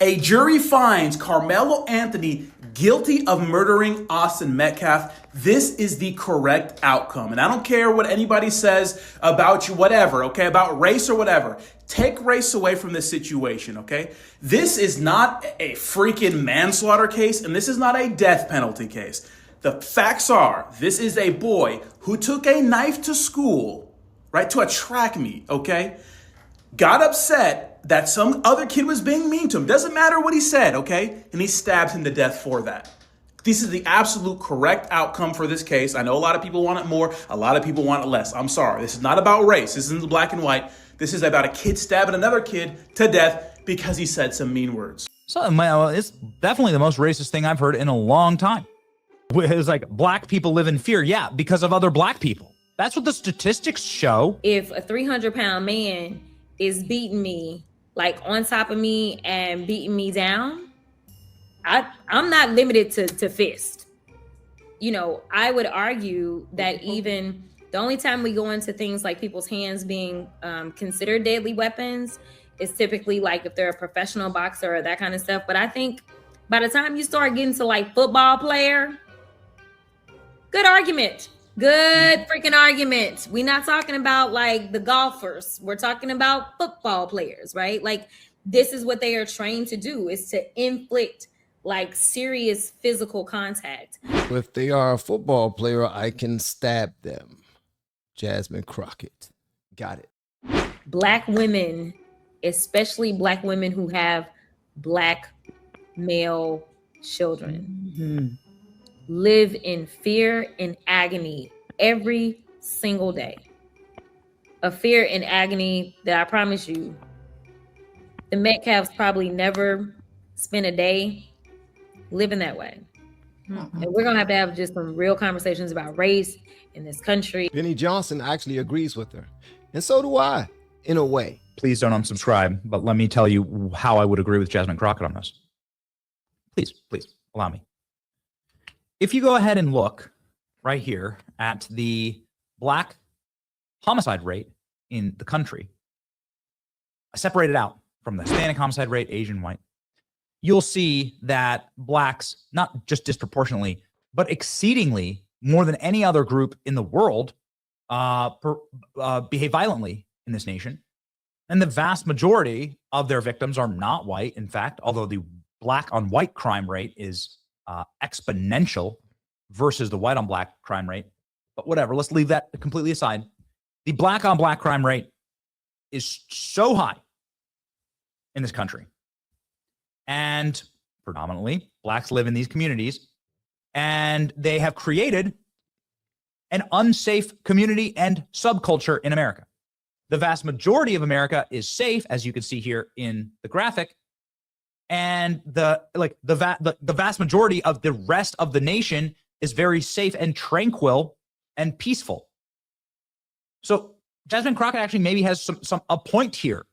A jury finds Karmelo Anthony guilty of murdering Austin Metcalf. This is the correct outcome. And I don't care what anybody says about you, whatever, okay, about race or whatever. Take race away from this situation, okay? This is not a freaking manslaughter case, and this is not a death penalty case. The facts are, this is a boy who took a knife to school, right, to a track meet, okay? Got upset that some other kid was being mean to him. Doesn't matter what he said, okay? And he stabbed him to death for that. This is the absolute correct outcome for this case. I know a lot of people want it more. A lot of people want it less. I'm sorry. This is not about race. This isn't black and white. This is about a kid stabbing another kid to death because he said some mean words. So it's definitely the most racist thing I've heard in a long time. It's like black people live in fear. Yeah, because of other black people. That's what the statistics show. If a 300-pound man is beating me, like on top of me and beating me down, I'm not limited to fist. You know, I would argue that even the only time we go into things like people's hands being considered deadly weapons is typically like if they're a professional boxer or that kind of stuff. But I think by the time you start getting to like football player, good argument. Good freaking argument. We're not talking about like the golfers. We're talking about football players, right? Like this is what they are trained to do, is to inflict like serious physical contact. If they are a football player, I can stab them. Jasmine Crockett. Got it. Black women, especially black women who have black male children, live in fear and agony every single day. A fear and agony that I promise you, the Metcalfs probably never spent a day living that way. And we're going to have just some real conversations about race in this country. Benny Johnson actually agrees with her. And so do I, in a way. Please don't unsubscribe, but let me tell you how I would agree with Jasmine Crockett on this. Please, allow me. If you go ahead and look right here at the black homicide rate in the country, separated out from the Hispanic homicide rate, Asian, white, you'll see that blacks, not just disproportionately, but exceedingly more than any other group in the world, behave violently in this nation. And the vast majority of their victims are not white. In fact, although the black on white crime rate is exponential versus the white on black crime rate. But whatever, let's leave that completely aside. The black on black crime rate is so high in this country. And predominantly blacks live in these communities, and they have created an unsafe community and subculture in America. The vast majority of America is safe, as you can see here in the graphic. And the vast majority of the rest of the nation is very safe and tranquil and peaceful. So Jasmine Crockett actually maybe has a point here.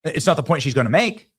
It's not the point she's going to make,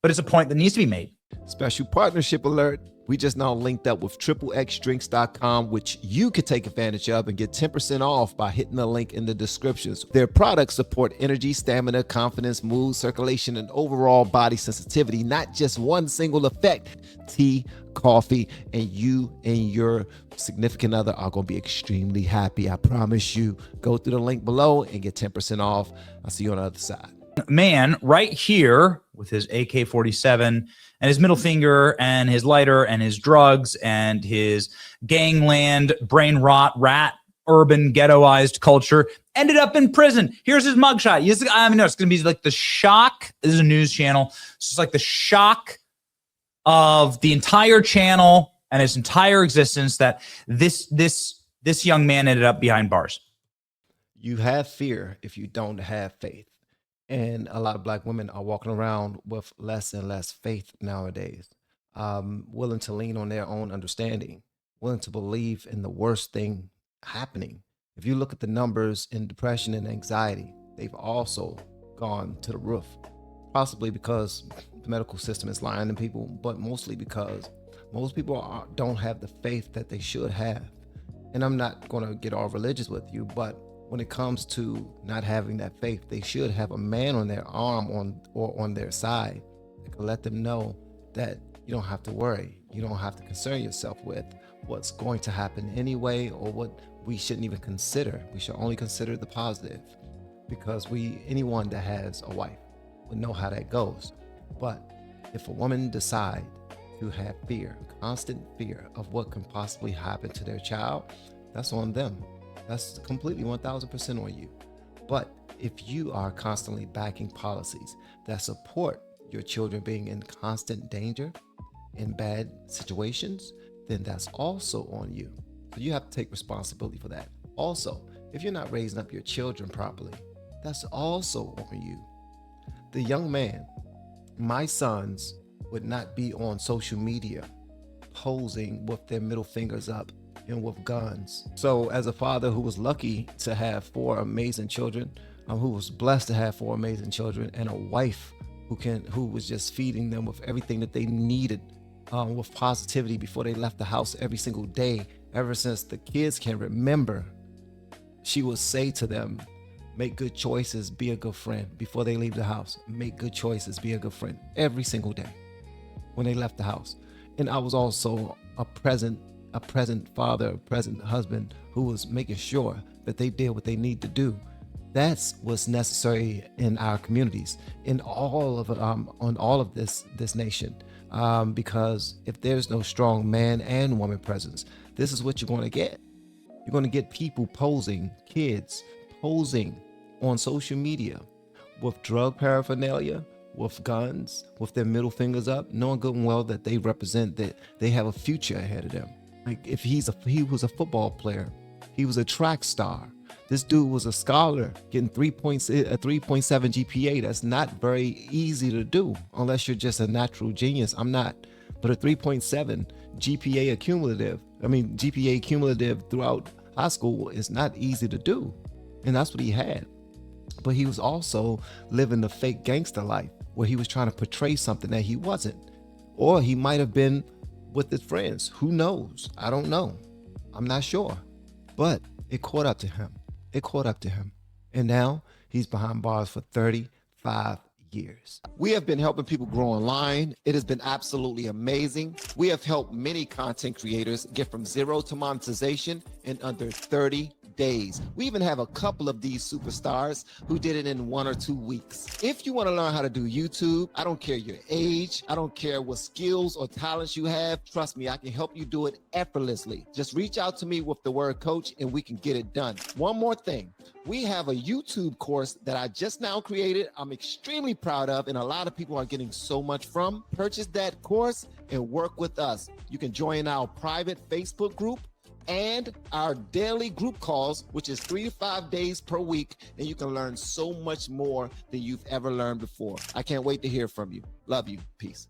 but it's a point that needs to be made. Special partnership alert. We just now linked up with TripleXDrinks.com, which you could take advantage of and get 10% off by hitting the link in the descriptions. Their products support energy, stamina, confidence, mood, circulation, and overall body sensitivity, not just one single effect. Tea, coffee, and you and your significant other are going to be extremely happy. I promise you. Go through the link below and get 10% off. I'll see you on the other side. Man right here with his AK-47 and his middle finger and his lighter and his drugs and his gangland, brain rot, rat, urban, ghettoized culture ended up in prison. Here's his mugshot. I mean, no, it's going to be like the shock. This is a news channel. It's just like the shock of the entire channel and its entire existence that this young man ended up behind bars. You have fear if you don't have faith. And a lot of black women are walking around with less and less faith nowadays, willing to lean on their own understanding, willing to believe in the worst thing happening. If you look at the numbers in depression and anxiety, they've also gone to the roof, possibly because the medical system is lying to people, but mostly because most people don't have the faith that they should have. And I'm not going to get all religious with you, but when it comes to not having that faith, they should have a man on their arm or on their side It can let them know that you don't have to worry. You don't have to concern yourself with what's going to happen anyway, or what we shouldn't even consider. We should only consider the positive, because anyone that has a wife would know how that goes. But if a woman decide to have fear, constant fear of what can possibly happen to their child, that's on them. That's completely 1000% on you. But if you are constantly backing policies that support your children being in constant danger in bad situations, then that's also on you. So you have to take responsibility for that. Also, if you're not raising up your children properly, that's also on you. The young man, my sons would not be on social media posing with their middle fingers up and with guns. So as a father who was lucky to have 4 amazing children, who was blessed to have 4 amazing children, and a wife who was just feeding them with everything that they needed, with positivity before they left the house every single day, ever since the kids can remember, she would say to them, make good choices, be a good friend. Before they leave the house, make good choices, be a good friend, every single day when they left the house. And I was also a present father, a present husband, who was making sure that they did what they need to do. That's what's necessary in our communities, in all of on all of this nation. Because if there's no strong man and woman presence, this is what you're going to get. You're going to get people posing, kids posing on social media with drug paraphernalia, with guns, with their middle fingers up, knowing good and well that they represent, that they have a future ahead of them. Like if he was a football player, he was a track star. This dude was a scholar getting a 3.7 GPA. That's not very easy to do unless you're just a natural genius. I'm not, but a 3.7 GPA cumulative throughout high school is not easy to do. And that's what he had. But he was also living the fake gangster life where he was trying to portray something that he wasn't. Or he might have been with his friends. Who knows? I don't know. I'm not sure. But it caught up to him. And now he's behind bars for 35 years. We have been helping people grow online. It has been absolutely amazing. We have helped many content creators get from zero to monetization in under 30 days. We even have a couple of these superstars who did it in 1 or 2 weeks. If you want to learn how to do YouTube, I don't care your age, I don't care what skills or talents you have, trust me, I can help you do it effortlessly. Just reach out to me with the word coach and we can get it done. One more thing, we have a YouTube course that I just now created. I'm extremely proud of, and a lot of people are getting so much from. Purchase that course and work with us. You can join our private Facebook group and our daily group calls, which is 3 to 5 days per week, and you can learn so much more than you've ever learned before. I can't wait to hear from you. Love you. Peace.